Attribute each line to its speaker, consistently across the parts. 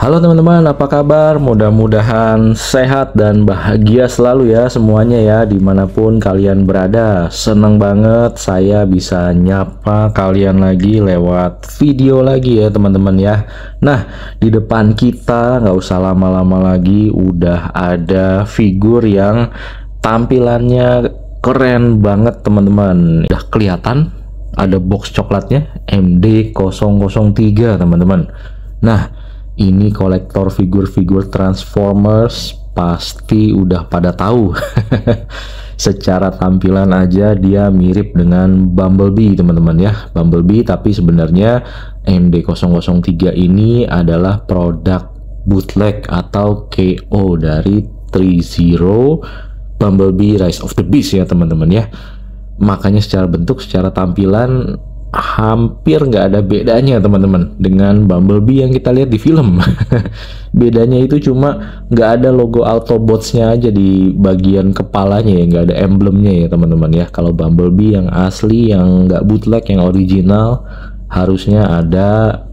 Speaker 1: Halo teman-teman, apa kabar? Mudah-mudahan sehat dan bahagia selalu ya semuanya ya, dimanapun kalian berada. Seneng banget saya bisa nyapa kalian lagi lewat video lagi ya teman-teman ya. Nah, di depan kita nggak usah lama-lama lagi, udah ada figur yang tampilannya keren banget teman-teman. Udah kelihatan ada box coklatnya MD003 teman-teman. Nah, ini kolektor figur-figur Transformers pasti udah pada tahu. Secara tampilan aja dia mirip dengan Bumblebee teman-teman ya. Bumblebee, tapi sebenarnya MD003 ini adalah produk bootleg atau KO dari 30 Bumblebee Rise of the Beast ya teman-teman ya. Makanya secara bentuk, secara tampilan hampir nggak ada bedanya teman-teman dengan Bumblebee yang kita lihat di film. Bedanya itu cuma nggak ada logo Autobots-nya aja di bagian kepalanya ya, nggak ada emblemnya ya teman-teman ya. Kalau Bumblebee yang asli, yang nggak bootleg, yang original, harusnya ada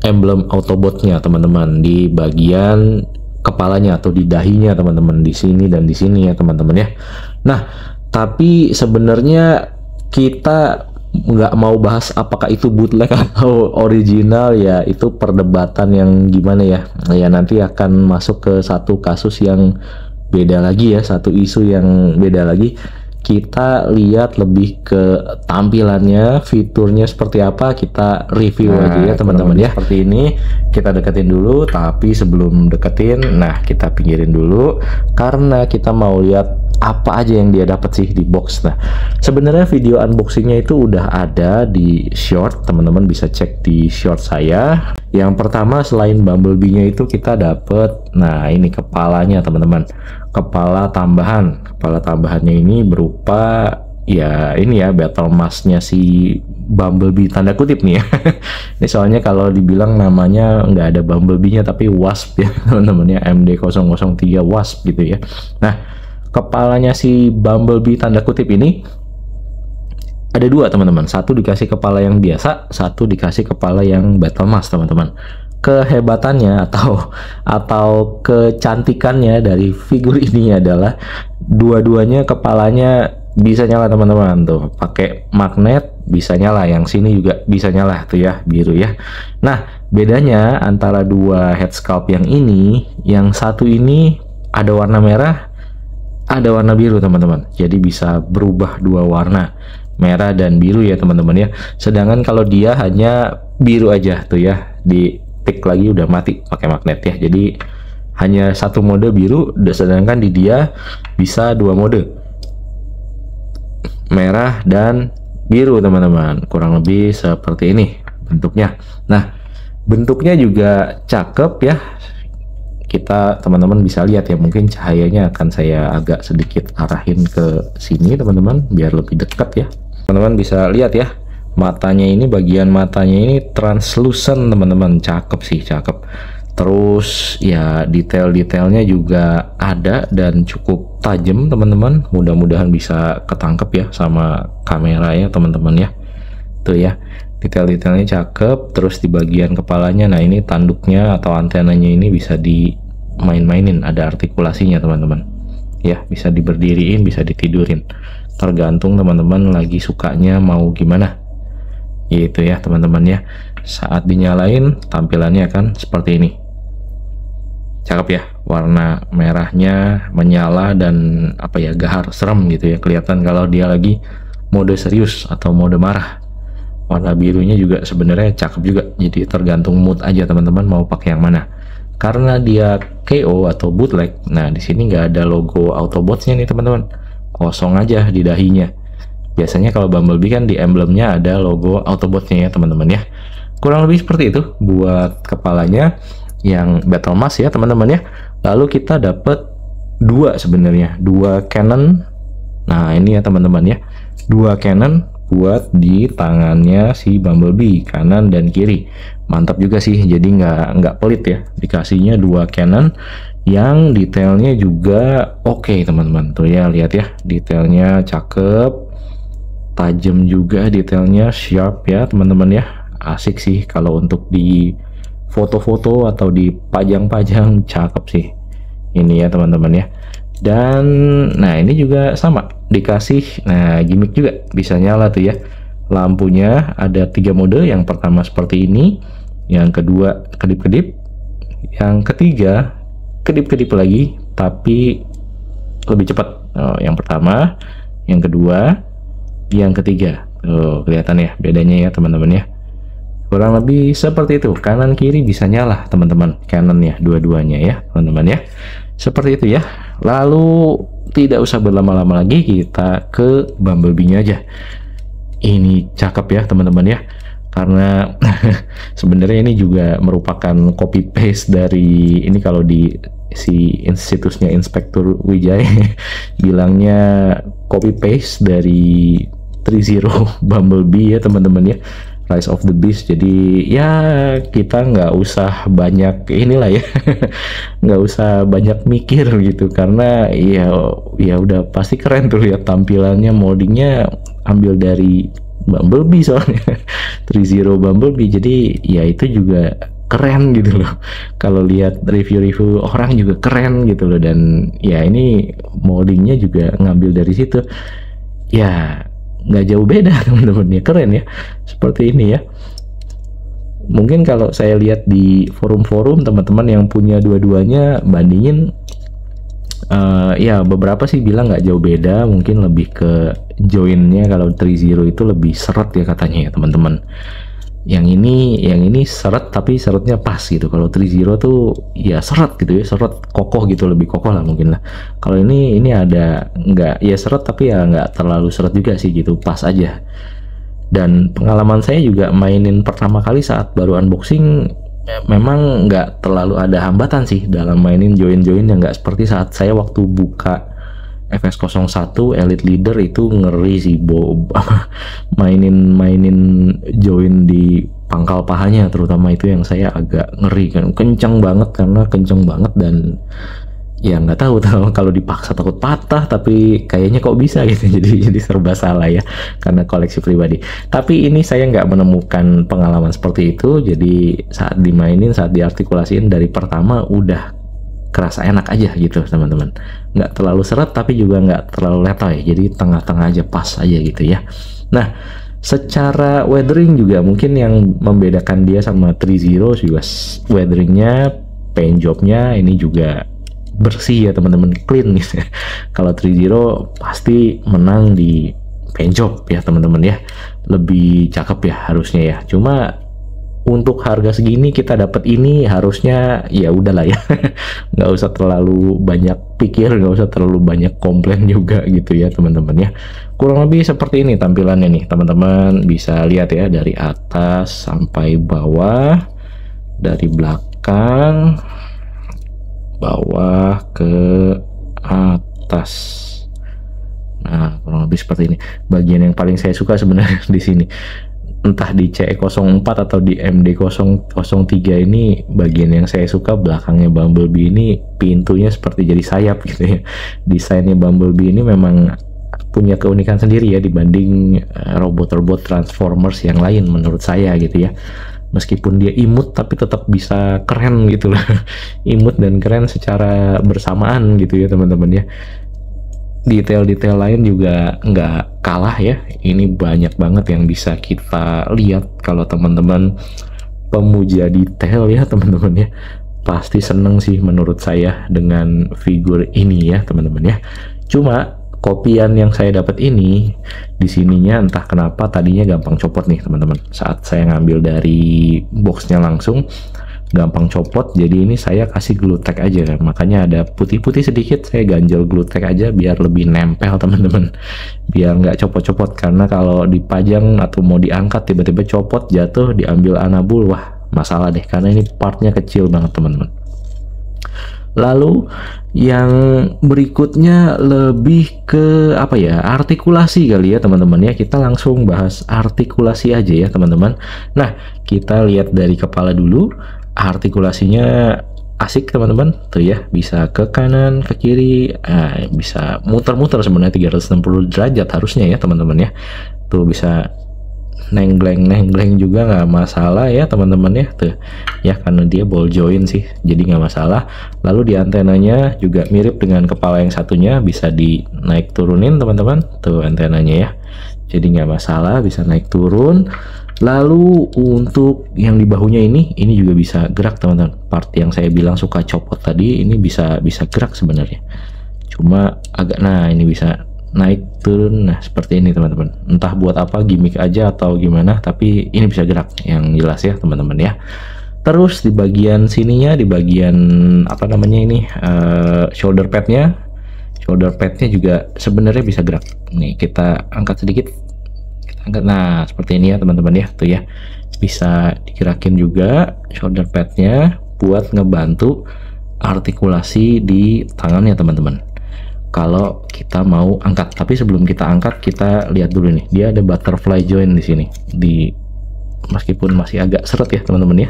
Speaker 1: emblem Autobot-nya teman-teman di bagian kepalanya atau di dahinya teman-teman, di sini dan di sini ya teman-teman ya. Nah, tapi sebenarnya kita nggak mau bahas apakah itu bootleg atau original ya, itu perdebatan yang gimana ya. Ya nanti akan masuk ke satu kasus yang beda lagi ya, satu isu yang beda lagi. Kita lihat lebih ke tampilannya, fiturnya seperti apa, kita review aja ya teman-teman ya. Seperti ini, kita deketin dulu, tapi sebelum deketin, nah kita pinggirin dulu karena kita mau lihat apa aja yang dia dapat sih di box. Nah, sebenarnya video unboxingnya itu udah ada di short, teman-teman bisa cek di short saya. Yang pertama, selain Bumblebee-nya itu kita dapat, nah ini kepalanya teman-teman, kepala tambahan. Kepala tambahannya ini berupa ya ini ya, battle mask-nya si Bumblebee tanda kutip nih ya. Ini soalnya kalau dibilang namanya nggak ada Bumblebee-nya tapi Wasp ya teman-teman ya, MD003 Wasp gitu ya. Nah, kepalanya si Bumblebee tanda kutip ini ada dua teman-teman, satu dikasih kepala yang biasa, satu dikasih kepala yang battle mask teman-teman. Kehebatannya atau kecantikannya dari figur ini adalah dua-duanya kepalanya bisa nyala teman-teman, tuh pakai magnet bisa nyala, yang sini juga bisa nyala tuh ya, biru ya. Nah, bedanya antara dua head sculpt yang ini, yang satu ini ada warna merah, ada warna biru teman-teman, jadi bisa berubah dua warna, merah dan biru ya teman-teman ya. Sedangkan kalau dia hanya biru aja tuh ya, di tik lagi udah mati pakai magnet ya, jadi hanya satu mode biru, sedangkan di dia bisa dua mode, merah dan biru teman-teman, kurang lebih seperti ini bentuknya. Nah, bentuknya juga cakep ya. Kita teman-teman bisa lihat ya, mungkin cahayanya akan saya agak sedikit arahin ke sini teman-teman biar lebih dekat ya. Teman-teman bisa lihat ya, matanya ini, bagian matanya ini translucent teman-teman, cakep sih, cakep. Terus ya detail-detailnya juga ada dan cukup tajam teman-teman, mudah-mudahan bisa ketangkep ya sama kamera ya teman-teman ya. Tuh ya, detail-detailnya cakep. Terus di bagian kepalanya, nah ini tanduknya atau antenanya ini bisa dimain-mainin, ada artikulasinya teman-teman ya, bisa diberdiriin, bisa ditidurin, tergantung teman-teman lagi sukanya mau gimana gitu ya teman-teman ya. Saat dinyalain tampilannya akan seperti ini, cakep ya, warna merahnya menyala dan apa ya, gahar, serem gitu ya, kelihatan kalau dia lagi mode serius atau mode marah. Warna birunya juga sebenarnya cakep juga, jadi tergantung mood aja teman-teman mau pakai yang mana. Karena dia KO atau bootleg, nah di sini nggak ada logo Autobots-nya nih teman-teman, kosong aja di dahinya. Biasanya kalau Bumblebee kan di emblemnya ada logo Autobot-nya ya teman-teman ya. Kurang lebih seperti itu buat kepalanya yang battle mask ya teman-teman ya. Lalu kita dapat dua, sebenarnya dua cannon. Nah ini ya teman-teman ya, dua cannon buat di tangannya si Bumblebee, kanan dan kiri. Mantap juga sih, jadi nggak pelit ya, dikasihnya dua cannon yang detailnya juga oke teman-teman. Tuh ya, lihat ya, detailnya cakep, tajam juga detailnya, sharp ya teman-teman ya. Asik sih kalau untuk di foto-foto atau dipajang-pajang, cakep sih ini ya teman-teman ya. Dan nah ini juga sama dikasih, nah gimmick juga bisa nyala tuh ya. Lampunya ada 3 mode, yang pertama seperti ini, yang kedua kedip-kedip, yang ketiga kedip-kedip lagi tapi lebih cepat. Yang pertama, yang kedua, yang ketiga. Kelihatan ya bedanya ya teman-teman ya. Kurang lebih seperti itu, kanan kiri bisa nyala teman-teman, Canon ya dua-duanya ya teman-teman ya. Seperti itu ya. Lalu tidak usah berlama-lama lagi, kita ke Bumblebee-nya aja. Ini cakep ya teman-teman ya, karena sebenarnya ini juga merupakan copy paste dari ini, kalau di si situsnya Inspektur Wijaya bilangnya copy paste dari 30 Bumblebee ya teman-teman ya, Rise of the Beast. Jadi ya kita nggak usah banyak inilah ya nggak usah banyak mikir gitu, karena ya udah pasti keren tuh lihat tampilannya, moldingnya ambil dari Bumblebee soalnya 30 Bumblebee, jadi ya itu juga keren gitu loh. Kalau lihat review-review orang juga keren gitu loh, dan ya ini moldingnya juga ngambil dari situ ya, nggak jauh beda teman-teman ya, keren ya seperti ini ya. Mungkin kalau saya lihat di forum-forum teman-teman yang punya dua-duanya bandingin, ya beberapa sih bilang nggak jauh beda, mungkin lebih ke joinnya, kalau 30 itu lebih seret ya katanya ya teman-teman. Yang ini seret tapi seretnya pas gitu. Kalau 30 tuh ya seret gitu ya, seret kokoh gitu, lebih kokoh lah mungkin lah. Kalau ini ada nggak ya seret tapi ya nggak terlalu seret juga sih gitu, pas aja. Dan pengalaman saya juga mainin pertama kali saat baru unboxing, memang nggak terlalu ada hambatan sih dalam mainin join yang nggak seperti saat saya waktu buka FS01 Elite Leader. Itu ngeri sih mainin join di pangkal pahanya terutama, itu yang saya agak ngeri kan, kenceng banget, karena kenceng banget dan ya nggak tahu kalau dipaksa takut patah, tapi kayaknya kok bisa gitu. jadi serba salah ya karena koleksi pribadi. Tapi ini saya nggak menemukan pengalaman seperti itu, jadi saat dimainin, saat diartikulasiin dari pertama udah kerasa enak aja gitu teman-teman, nggak terlalu seret tapi juga nggak terlalu letoy, jadi tengah-tengah aja, pas aja gitu ya. Nah secara weathering juga mungkin yang membedakan dia sama 30 juga weatheringnya, paint jobnya ini juga bersih ya teman-teman, clean gitu. Kalau 30 pasti menang di paint job ya teman-teman ya, lebih cakep ya harusnya ya. Cuma untuk harga segini kita dapat ini, harusnya ya udahlah ya nggak usah terlalu banyak pikir, nggak usah terlalu banyak komplain juga gitu ya teman-teman ya. Kurang lebih seperti ini tampilannya nih teman-teman, bisa lihat ya dari atas sampai bawah, dari belakang bawah ke atas. Nah kurang lebih seperti ini. Bagian yang paling saya suka sebenarnya di sini, entah di CE04 atau di MD003 ini, bagian yang saya suka belakangnya Bumblebee ini, pintunya seperti jadi sayap gitu ya. Desainnya Bumblebee ini memang punya keunikan sendiri ya dibanding robot-robot Transformers yang lain menurut saya gitu ya. Meskipun dia imut tapi tetap bisa keren gitu loh imut dan keren secara bersamaan gitu ya teman-teman ya. Detail-detail lain juga nggak kalah ya. Ini banyak banget yang bisa kita lihat. Kalau teman-teman pemuja detail ya teman-teman ya, pasti seneng sih menurut saya dengan figur ini ya teman-teman ya. Cuma kopian yang saya dapat ini di sininya entah kenapa tadinya gampang copot nih teman-teman. Saat saya ngambil dari boxnya langsung gampang copot, jadi ini saya kasih glue tag aja kan. Makanya ada putih-putih sedikit, saya ganjel glue tag aja biar lebih nempel teman-teman, biar nggak copot-copot. Karena kalau dipajang atau mau diangkat tiba-tiba copot, jatuh, diambil anabul, wah masalah deh, karena ini partnya kecil banget teman-teman. Lalu yang berikutnya lebih ke apa ya, artikulasi kali ya teman-teman ya. Kita langsung bahas artikulasi aja ya teman-teman. Nah kita lihat dari kepala dulu. Artikulasinya asik teman-teman tuh ya, bisa ke kanan ke kiri, bisa muter-muter sebenarnya 360 derajat harusnya ya teman-teman ya. Tuh bisa nenggleng juga nggak masalah ya teman-teman ya tuh ya, karena dia ball joint sih jadi nggak masalah. Lalu di antenanya juga mirip dengan kepala yang satunya, bisa dinaik turunin teman-teman tuh antenanya ya, jadi nggak masalah bisa naik turun. Lalu untuk yang di bahunya ini juga bisa gerak teman-teman, part yang saya bilang suka copot tadi ini bisa gerak sebenarnya, cuma agak, nah ini bisa naik turun, nah seperti ini teman-teman, entah buat apa, gimmick aja atau gimana, tapi ini bisa gerak yang jelas ya teman-teman ya. Terus di bagian sininya, di bagian apa namanya ini, shoulder padnya juga sebenarnya bisa gerak. Nih kita angkat sedikit, kita angkat, nah seperti ini ya teman-teman ya, tuh ya bisa digerakin juga shoulder padnya buat ngebantu artikulasi di tangannya teman-teman kalau kita mau angkat. Tapi sebelum kita angkat, kita lihat dulu nih, dia ada butterfly joint di sini, meskipun masih agak seret ya teman-teman ya.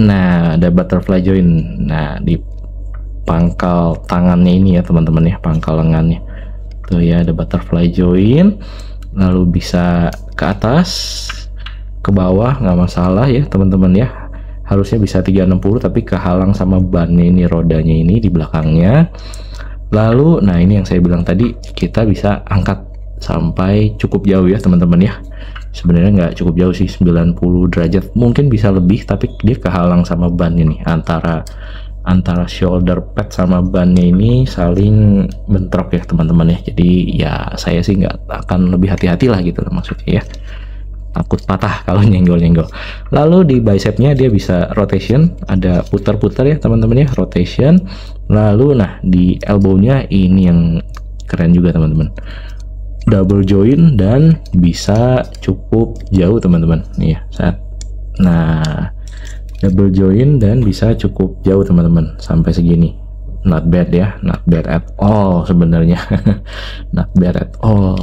Speaker 1: Nah ada butterfly joint, nah di pangkal tangannya ini ya teman-teman ya, pangkal lengannya tuh ya ada butterfly joint. Lalu bisa ke atas, ke bawah nggak masalah ya teman-teman ya, harusnya bisa 360 tapi kehalang sama bannya ini, rodanya ini di belakangnya. Lalu nah ini yang saya bilang tadi, kita bisa angkat sampai cukup jauh ya teman-teman ya, sebenarnya nggak cukup jauh sih, 90 derajat mungkin bisa lebih, tapi dia kehalang sama ban ini, antara shoulder pad sama bannya ini saling bentrok ya teman-teman ya. Jadi ya saya sih nggak akan lebih hati-hati lah gitu loh maksudnya ya, takut patah kalau nyenggol-nyenggol. Lalu di bicepnya dia bisa rotation, ada putar-putar ya teman-teman ya, rotation. Lalu nah di elbownya ini yang keren juga teman-teman, double joint dan bisa cukup jauh teman-teman nih ya, nah double joint dan bisa cukup jauh teman-teman, sampai segini. Not bad ya, not bad at all sebenarnya. Not bad at all,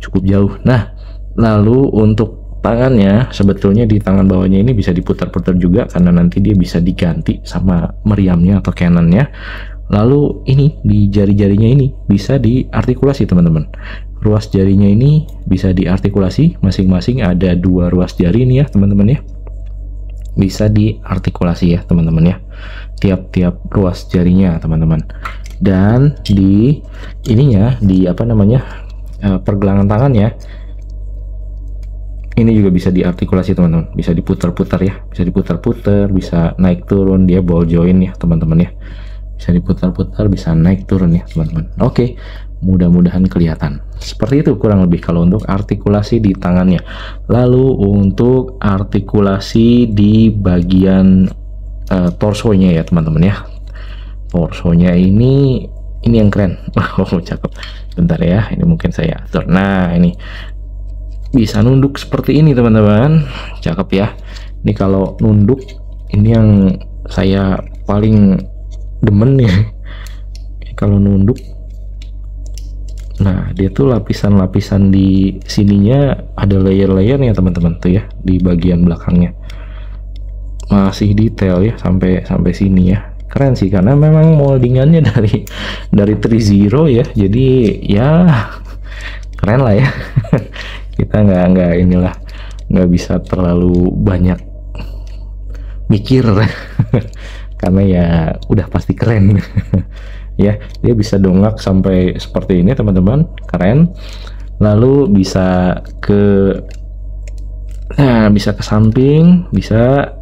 Speaker 1: cukup jauh. Nah lalu untuk tangannya, sebetulnya di tangan bawahnya ini bisa diputar-putar juga, karena nanti dia bisa diganti sama meriamnya atau cannonnya. Lalu ini di jari-jarinya ini bisa diartikulasi teman-teman, ruas jarinya ini bisa diartikulasi, masing-masing ada 2 ruas jari ini ya teman-teman ya, bisa diartikulasi ya teman-teman ya, tiap-tiap ruas jarinya teman-teman. Dan di ininya, di apa namanya, pergelangan tangannya ini juga bisa diartikulasi teman-teman, bisa diputar-putar ya, bisa diputar-putar, bisa naik turun, dia ball joint ya teman-teman ya, bisa diputar-putar, bisa naik turun ya teman-teman. Oke, mudah-mudahan kelihatan. Seperti itu kurang lebih kalau untuk artikulasi di tangannya. Lalu untuk artikulasi di bagian torsonya ya teman-teman ya, torsonya ini yang keren. Oh cakep, bentar ya, ini mungkin saya atur. Nah ini bisa nunduk seperti ini teman-teman, cakep ya. Ini kalau nunduk, ini yang saya paling demen nih kalau nunduk. Nah dia tuh lapisan-lapisan di sininya ada layer-layernya teman-teman tuh ya, di bagian belakangnya masih detail ya, sampai sini ya. Keren sih, karena memang moldingannya dari 3.0 ya, jadi ya keren lah ya. Kita nggak bisa terlalu banyak mikir karena ya udah pasti keren. Ya dia bisa dongak sampai seperti ini teman-teman, keren. Lalu bisa ke samping, bisa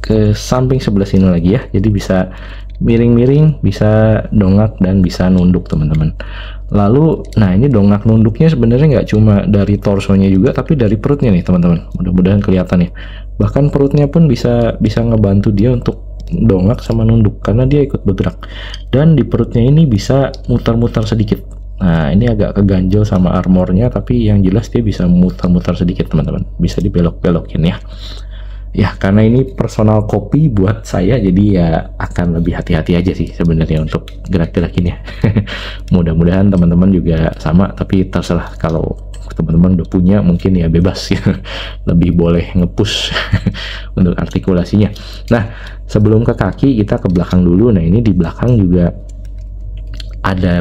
Speaker 1: ke samping sebelah sini lagi ya, jadi bisa miring-miring, bisa dongak, dan bisa nunduk teman-teman. Lalu nah ini dongak nunduknya sebenarnya nggak cuma dari torsonya juga, tapi dari perutnya nih teman-teman, mudah-mudahan kelihatan ya. Bahkan perutnya pun bisa ngebantu dia untuk dongak sama nunduk, karena dia ikut bergerak. Dan di perutnya ini bisa mutar-mutar sedikit. Nah ini agak keganjel sama armornya, tapi yang jelas dia bisa mutar-mutar sedikit teman-teman, bisa dibelok-belokin ya. Ya karena ini personal copy buat saya, jadi ya akan lebih hati-hati aja sih sebenarnya untuk gerak-gerakinnya. Mudah-mudahan teman-teman juga sama, tapi terserah, kalau teman-teman udah punya mungkin ya bebas ya, lebih boleh nge-push untuk artikulasinya. Nah sebelum ke kaki kita ke belakang dulu. Nah ini di belakang juga ada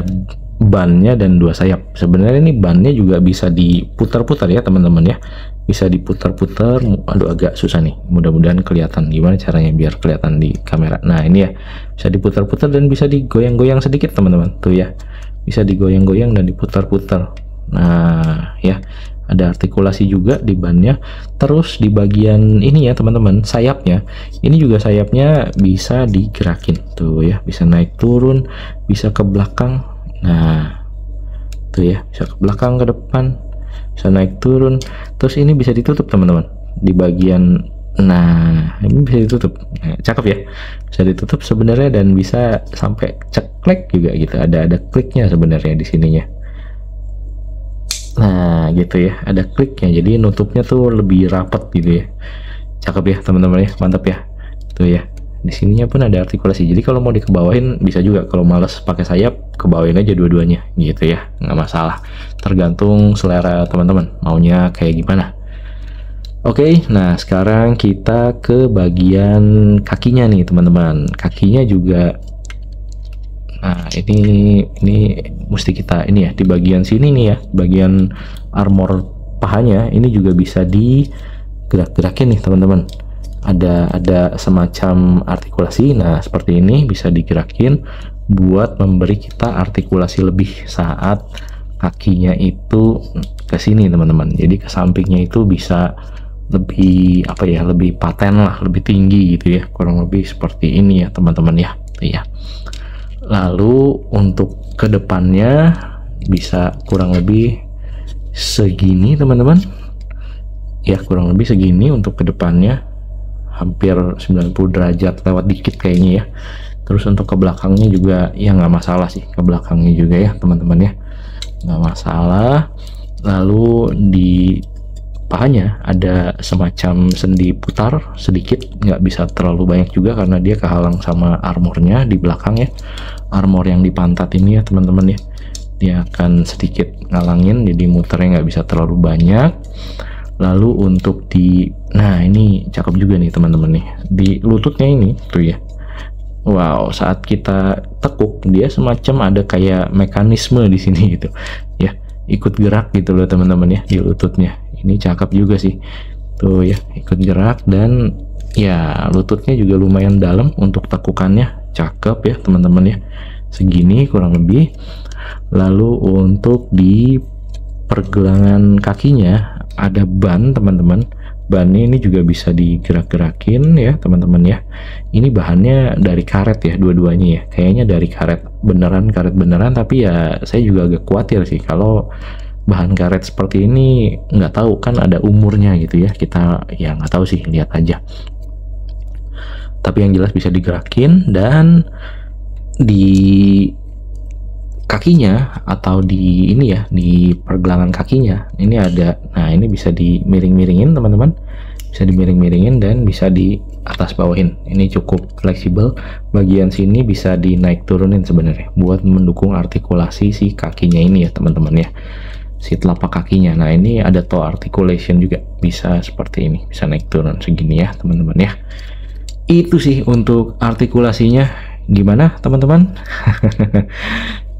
Speaker 1: bannya dan 2 sayap. Sebenarnya ini bannya juga bisa diputar-putar ya teman-teman ya, bisa diputar-putar. Aduh agak susah nih, mudah-mudahan kelihatan. Gimana caranya biar kelihatan di kamera? Nah ini ya, bisa diputar-putar dan bisa digoyang-goyang sedikit teman-teman, tuh ya, bisa digoyang-goyang dan diputar-putar. Nah ya, ada artikulasi juga di bannya. Terus di bagian ini ya teman-teman, sayapnya ini juga, sayapnya bisa digerakin tuh ya, bisa naik turun, bisa ke belakang. Nah tuh ya, bisa ke belakang, ke depan, bisa naik turun. Terus ini bisa ditutup teman-teman di bagian, nah ini bisa ditutup. Nah, cakep ya, bisa ditutup sebenarnya, dan bisa sampai ceklek juga gitu, ada kliknya sebenarnya di sininya. Nah gitu ya, ada kliknya, jadi nutupnya tuh lebih rapat gitu ya. Cakep ya teman-teman ya, mantap ya. Tuh ya, di sininya pun ada artikulasi, jadi kalau mau dikebawain bisa juga. Kalau males pakai sayap, kebawain aja dua-duanya gitu ya, nggak masalah, tergantung selera teman-teman maunya kayak gimana. Oke, nah sekarang kita ke bagian kakinya nih teman-teman. Kakinya juga, nah ini mesti kita ini ya, di bagian sini nih ya, bagian armor pahanya ini juga bisa digerak-gerakin nih teman-teman. Ada semacam artikulasi. Nah seperti ini bisa digerakin buat memberi kita artikulasi lebih saat kakinya itu ke sini teman-teman. Jadi ke sampingnya itu bisa lebih apa ya, lebih paten lah, lebih tinggi gitu ya, kurang lebih seperti ini ya teman-teman ya. Iya. Lalu untuk kedepannya bisa kurang lebih segini teman-teman ya, kurang lebih segini untuk kedepannya, hampir 90 derajat lewat dikit kayaknya ya. Terus untuk ke belakangnya juga ya nggak masalah sih, ke belakangnya juga ya teman-teman ya, nggak masalah. Lalu di pahanya ada semacam sendi putar sedikit, nggak bisa terlalu banyak juga karena dia kehalang sama armornya di belakang ya, armor yang di pantat ini ya teman-teman ya, dia akan sedikit ngalangin, jadi muternya nggak bisa terlalu banyak. Lalu untuk di, nah ini cakep juga nih teman-teman nih, di lututnya ini tuh ya, wow, saat kita tekuk dia semacam ada kayak mekanisme di sini gitu ya, ikut gerak gitu loh teman-teman ya di lututnya. Ini cakep juga sih tuh ya, ikut gerak, dan ya lututnya juga lumayan dalam untuk tekukannya, cakep ya teman-teman ya, segini kurang lebih. Lalu untuk di pergelangan kakinya ada ban teman-teman, bannya ini juga bisa digerak-gerakin ya teman-teman ya. Ini bahannya dari karet ya, dua-duanya ya, kayaknya dari karet beneran, tapi ya saya juga agak khawatir sih kalau bahan karet seperti ini, nggak tahu kan ada umurnya gitu ya, kita ya nggak tahu sih, lihat aja. Tapi yang jelas bisa digerakin. Dan di kakinya atau di ini ya, di pergelangan kakinya ini ada, nah ini bisa dimiring-miringin teman-teman, bisa dimiring-miringin dan bisa di atas bawahin. Ini cukup fleksibel, bagian sini bisa dinaik turunin sebenarnya buat mendukung artikulasi si kakinya ini ya teman-teman ya, si telapak kakinya. Nah ini ada toe articulation juga, bisa seperti ini, bisa naik turun segini ya teman-teman ya. Itu sih untuk artikulasinya. Gimana teman-teman?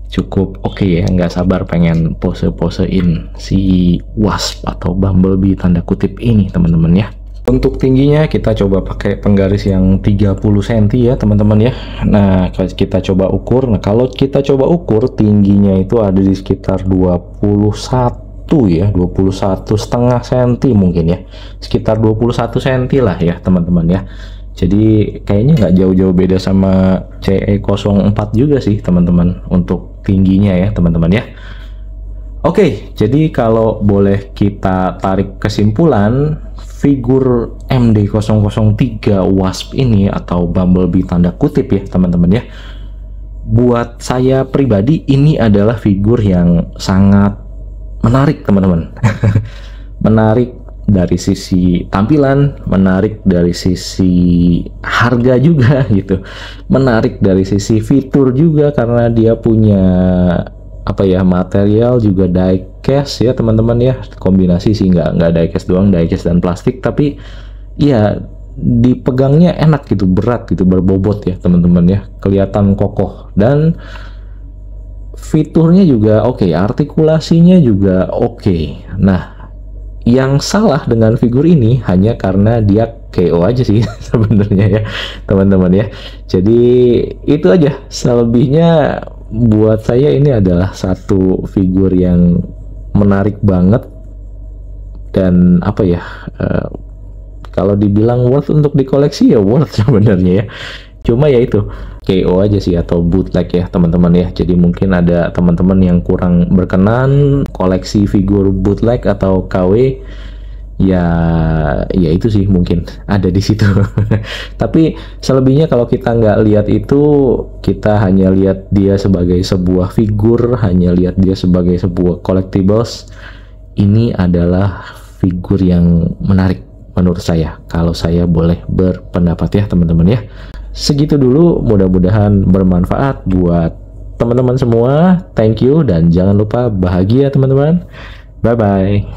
Speaker 1: Cukup oke ya, nggak sabar pengen pose-posein si wasp atau bumblebee tanda kutip ini teman-teman ya. Untuk tingginya kita coba pakai penggaris yang 30 cm ya teman-teman ya. Nah kita coba ukur. Nah kalau kita coba ukur tingginya itu ada di sekitar 21 ya, 21,5 cm mungkin ya, sekitar 21 cm lah ya teman-teman ya. Jadi kayaknya nggak jauh-jauh beda sama CE04 juga sih teman-teman untuk tingginya ya teman-teman ya. Oke, jadi kalau boleh kita tarik kesimpulan, figur MD003 Wasp ini atau Bumblebee tanda kutip ya teman-teman ya, buat saya pribadi ini adalah figur yang sangat menarik teman-teman. Menarik dari sisi tampilan, menarik dari sisi harga juga gitu, menarik dari sisi fitur juga karena dia punya apa ya, material juga diecast ya teman-teman ya, kombinasi sih, nggak diecast doang, diecast dan plastik, tapi ya dipegangnya enak gitu, berat gitu, berbobot ya teman-teman ya, kelihatan kokoh. Dan fiturnya juga oke, artikulasinya juga oke. Nah, yang salah dengan figur ini hanya karena dia KO aja sih sebenarnya ya teman-teman ya. Jadi itu aja, selebihnya buat saya ini adalah satu figur yang menarik banget. Dan apa ya, kalau dibilang worth untuk dikoleksi ya worth sebenarnya ya. Cuma ya itu KO aja sih atau bootleg ya teman-teman ya. Jadi mungkin ada teman-teman yang kurang berkenan koleksi figur bootleg atau KW, ya itu sih mungkin ada di situ. Tapi selebihnya kalau kita nggak lihat itu, kita hanya lihat dia sebagai sebuah figur, hanya lihat dia sebagai sebuah collectibles, ini adalah figur yang menarik menurut saya, kalau saya boleh berpendapat ya teman-teman ya. Segitu dulu, mudah-mudahan bermanfaat buat teman-teman semua. Thank you dan jangan lupa bahagia teman-teman. Bye bye.